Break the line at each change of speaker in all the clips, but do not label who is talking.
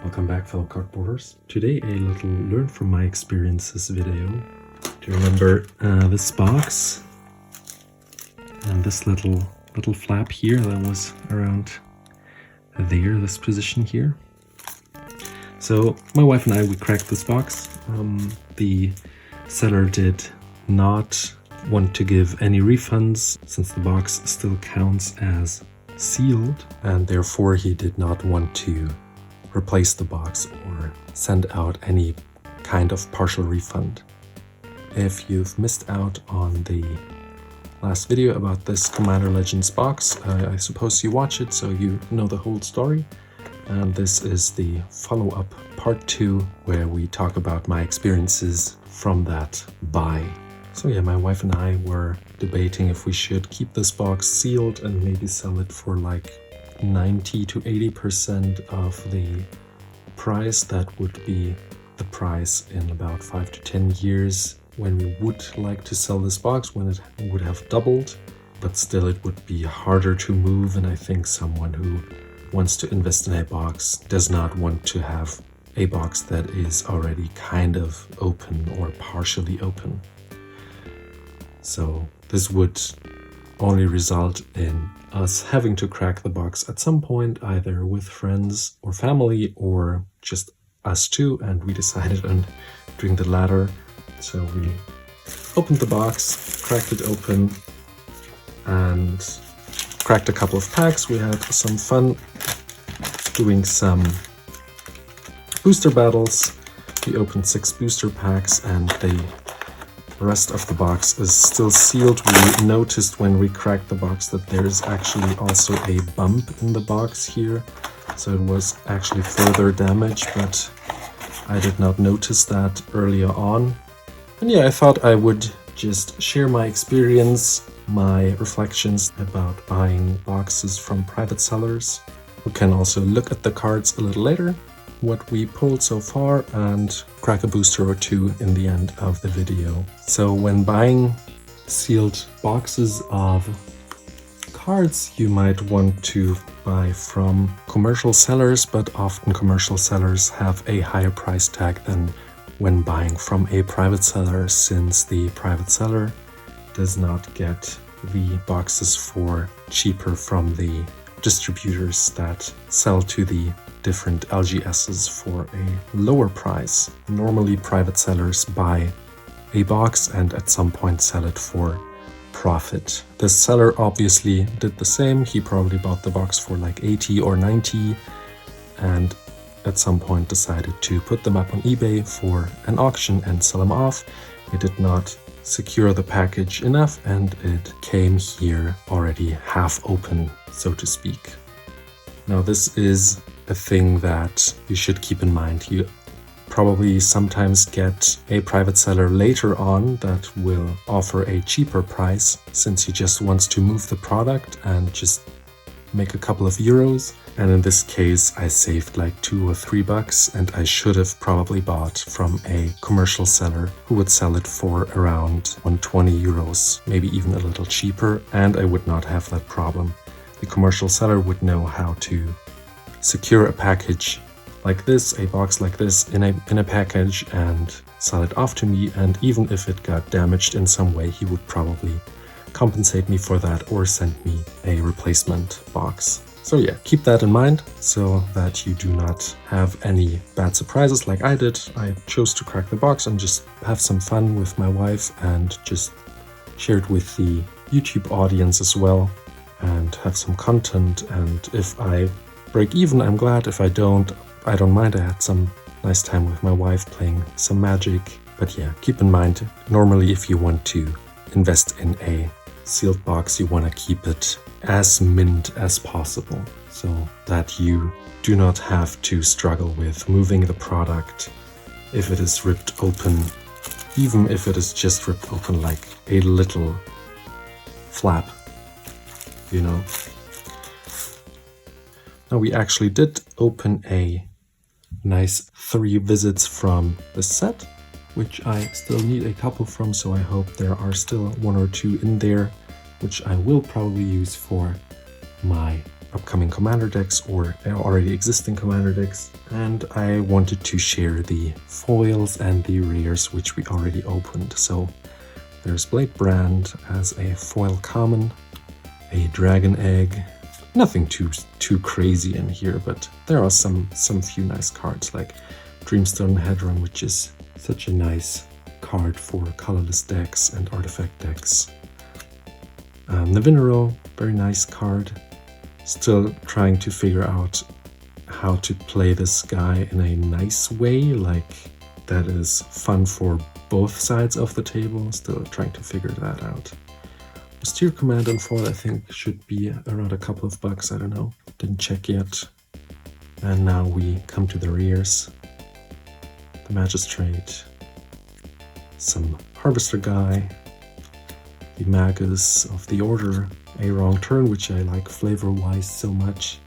Welcome back, fellow cardboarders. Today a little learn from my experiences video. Do you remember this box and this little flap here that was around there, this position here? So my wife and I, we cracked this box. The seller did not want to give any refunds since the box still counts as sealed, and therefore he did not want to replace the box or send out any kind of partial refund. If you've missed out on the last video about this Commander Legends box, I suppose you watch it so you know the whole story. And this is the follow-up part 2 where we talk about my experiences from that buy. So yeah, my wife and I were debating if we should keep this box sealed and maybe sell it for like 90 to 80% of the price. That would be the price in about 5 to 10 years when we would like to sell this box, when it would have doubled. But still it would be harder to move, and I think someone who wants to invest in a box does not want to have a box that is already kind of open or partially open. So this would only result in us having to crack the box at some point, either with friends or family or just us two, and we decided on doing the latter. So we opened the box, cracked it open, and cracked a couple of packs. We had some fun doing some booster battles. We opened 6 booster packs and the rest of the box is still sealed. We noticed when we cracked the box that there is actually also a bump in the box here. So it was actually further damage, but I did not notice that earlier on. And yeah, I thought I would just share my experience, my reflections about buying boxes from private sellers. We can also look at the cards a little later, what we pulled so far, and crack a booster or two in the end of the video. So when buying sealed boxes of cards, you might want to buy from commercial sellers, but often commercial sellers have a higher price tag than when buying from a private seller, since the private seller does not get the boxes for cheaper from the distributors that sell to the different LGSs for a lower price. Normally private sellers buy a box and at some point sell it for profit. This seller obviously did the same. He probably bought the box for like 80 or 90 and at some point decided to put them up on eBay for an auction and sell them off. He did not secure the package enough and it came here already half open, so to speak. Now this is a thing that you should keep in mind. You probably sometimes get a private seller later on that will offer a cheaper price since he just wants to move the product and just make a couple of euros. And in this case, I saved like $2 or $3, and I should have probably bought from a commercial seller who would sell it for around 120 euros, maybe even a little cheaper, and I would not have that problem. The commercial seller would know how to secure a package like this, a box like this, in a package and sell it off to me, and even if it got damaged in some way, he would probably compensate me for that or send me a replacement box. So yeah, keep that in mind so that you do not have any bad surprises like I did. I chose to crack the box and just have some fun with my wife and just share it with the YouTube audience as well and have some content. And if I break even, I'm glad. If I don't mind. I had some nice time with my wife playing some Magic. But yeah, keep in mind, normally if you want to invest in a sealed box, you want to keep it as mint as possible so that you do not have to struggle with moving the product if it is ripped open, even if it is just ripped open like a little flap, you know. Now we actually did open a nice 3 visits from the set, which I still need a couple from, so I hope there are still 1 or 2 in there, which I will probably use for my upcoming commander decks or already existing commander decks. And I wanted to share the foils and the rares which we already opened. So there's Blade Brand as a foil common, a Dragon Egg. Nothing too crazy in here, but there are some few nice cards like Dreamstone Hedron, which is such a nice card for colorless decks and artifact decks. Navinero, very nice card. Still trying to figure out how to play this guy in a nice way, like that is fun for both sides of the table. Still trying to figure that out. Austere Command on foil I think should be around a couple of bucks, I don't know. Didn't check yet. And now we come to the rears. The Magistrate, some Harvester guy, the Magus of the Order, a Wrong Turn, which I like flavor-wise so much,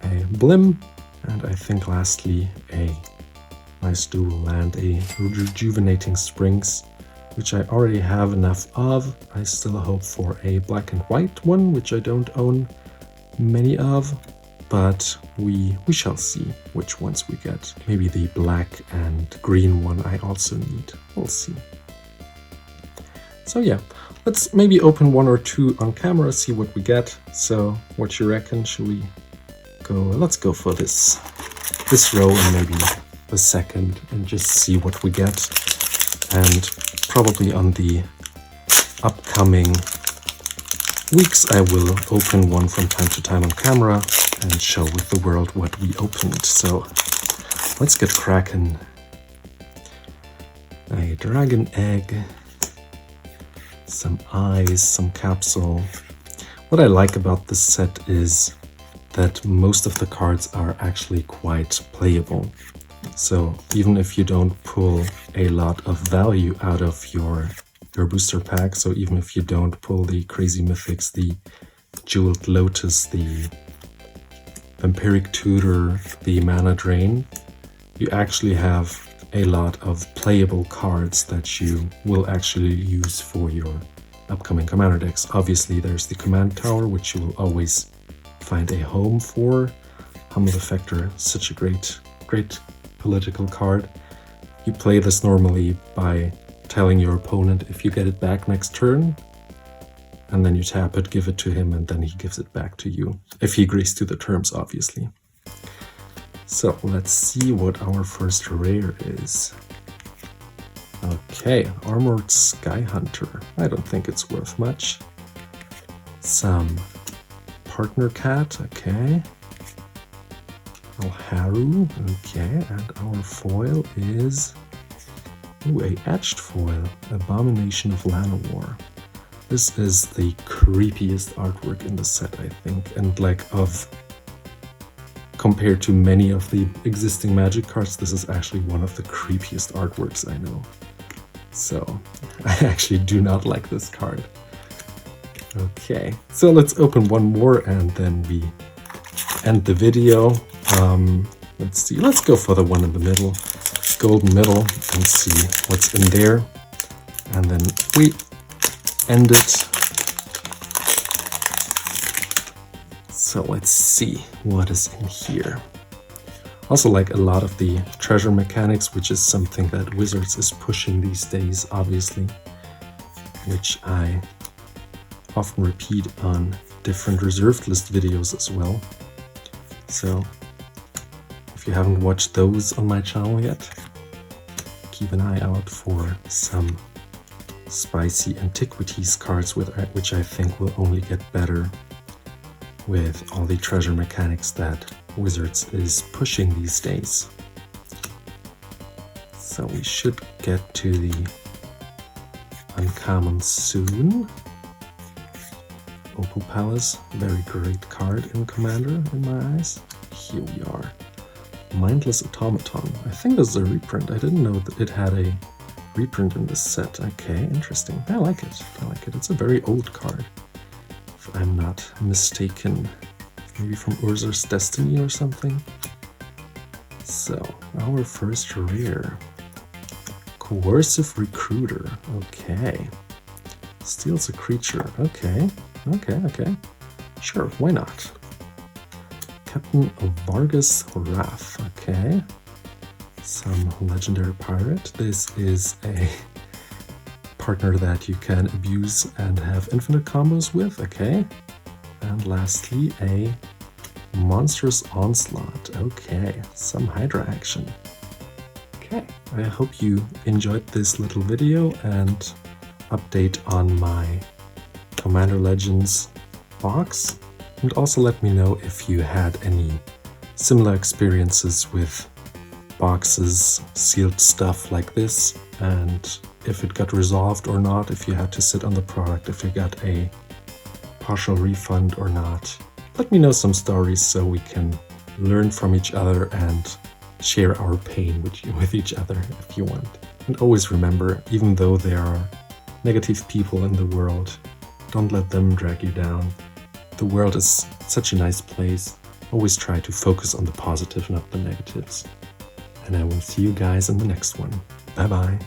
a Blim, and I think lastly a nice dual land, a Rejuvenating Springs, which I already have enough of. I still hope for a black and white one, which I don't own many of, but we shall see which ones we get. Maybe the black and green one I also need. We'll see. So yeah, let's maybe open one or two on camera, see what we get. So what you reckon? Should we go? Let's go for this row and maybe the second and just see what we get. And probably on the upcoming weeks I will open one from time to time on camera and show with the world what we opened. So let's get cracking. A Dragon Egg, some eyes, some capsule. What I like about this set is that most of the cards are actually quite playable. So even if you don't pull a lot of value out of your booster pack, so even if you don't pull the crazy mythics, the Jeweled Lotus, the Vampiric Tutor, the Mana Drain, you actually have a lot of playable cards that you will actually use for your upcoming commander decks. Obviously there's the Command Tower, which you will always find a home for. Humble Defector, such a great political card. You play this normally by telling your opponent if you get it back next turn, and then you tap it, give it to him, and then he gives it back to you. If he agrees to the terms, obviously. So let's see what our first rare is. Okay, Armored Sky Hunter. I don't think it's worth much. Some Partner Cat, okay. Alharu, okay, and our foil is a etched foil, Abomination of Llanowar. This is the creepiest artwork in the set, I think, and compared to many of the existing Magic cards, this is actually one of the creepiest artworks I know. So I actually do not like this card. Okay, so let's open one more and then we end the video. Let's see, let's go for the one in the middle, golden middle, and see what's in there. And then we end it. So let's see what is in here. Also like a lot of the treasure mechanics, which is something that Wizards is pushing these days, obviously, which I often repeat on different reserved list videos as well. So if you haven't watched those on my channel yet, keep an eye out for some spicy antiquities cards, which I think will only get better with all the treasure mechanics that Wizards is pushing these days. So we should get to the uncommon soon. Opal Palace, very great card in Commander in my eyes. Here we are. Mindless Automaton. I think this is a reprint. I didn't know that it had a reprint in this set. Okay, interesting. I like it. I like it. It's a very old card, if I'm not mistaken. Maybe from Urzur's Destiny or something. So, our first rare. Coercive Recruiter. Okay. Steals a creature. Okay. Okay. Sure, why not? Captain Vargas Wrath. Okay. Some legendary pirate. This is a partner that you can abuse and have infinite combos with. Okay. And lastly, a Monstrous Onslaught. Okay. Some Hydra action. Okay. I hope you enjoyed this little video and update on my Commander Legends box. And also let me know if you had any similar experiences with boxes, sealed stuff like this, and if it got resolved or not, if you had to sit on the product, if you got a partial refund or not. Let me know some stories so we can learn from each other and share our pain with each other if you want. And always remember, even though there are negative people in the world, don't let them drag you down. The world is such a nice place. Always try to focus on the positive, not the negatives. And I will see you guys in the next one. Bye bye.